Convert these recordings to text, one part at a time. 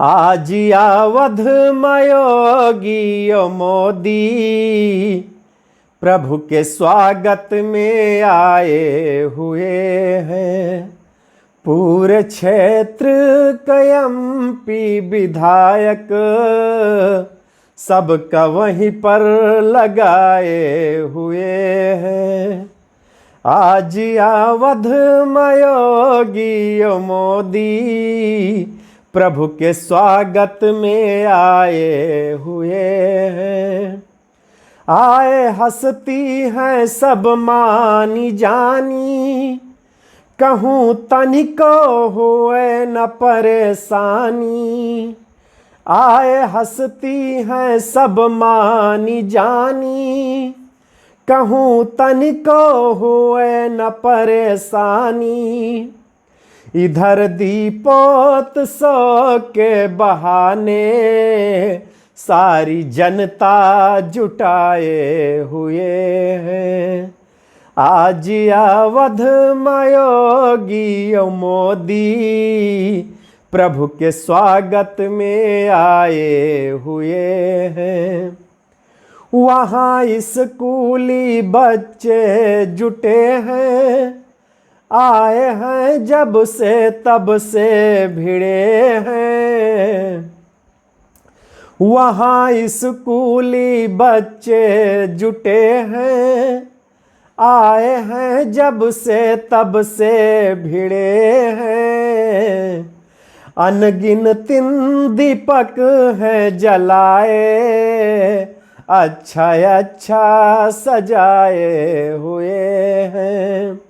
आज अवध मयोगी मोदी प्रभु के स्वागत में आए हुए हैं। पूरे क्षेत्र कयम्पी विधायक सबका वहीं पर लगाए हुए हैं। आज अवध मयोगी मोदी प्रभु के स्वागत में आए हुए हैं। आए हंसती हैं सब मानी जानी, कहूँ तनिको हुए न परेशानी। आए हंसती हैं सब मानी जानी, कहूँ तनिको हुए न परेशानी। इधर दीपोत्सव के बहाने सारी जनता जुटाए हुए हैं। आज अवध मयोगी मोदी प्रभु के स्वागत में आए हुए हैं। वहाँ स्कूली बच्चे जुटे हैं, आए हैं जब से तब से भिड़े हैं। वहाँ स्कूली बच्चे जुटे हैं, आए हैं जब से तब से भिड़े हैं। अनगिनत दीपक हैं जलाए, अच्छा अच्छा सजाए हुए हैं।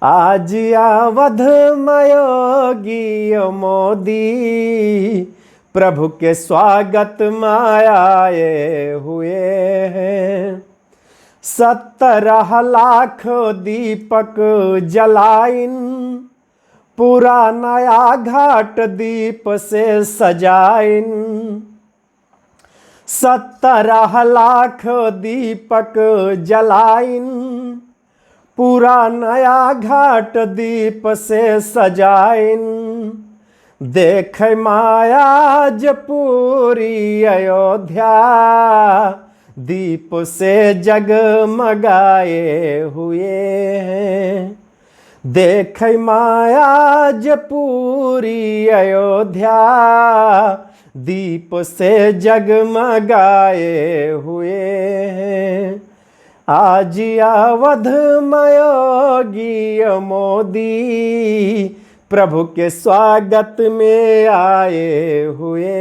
आज अवध मयोगी मोदी प्रभु के स्वागत में आए हुए हैं। 17 लाख दीपक जलाइन, पूरा नया घाट दीप से सजाइन। 17 लाख दीपक जलाइन, पूरा नया घाट दीप से सजाइन। देख मायाज पूरी अयोध्या, दीप से जगमगाए हुए हैं। देख मायाज पूरी अयोध्या, दीप से जगमगाए हुए हैं। आज अवध मयोगी मोदी प्रभु के स्वागत में आए हुए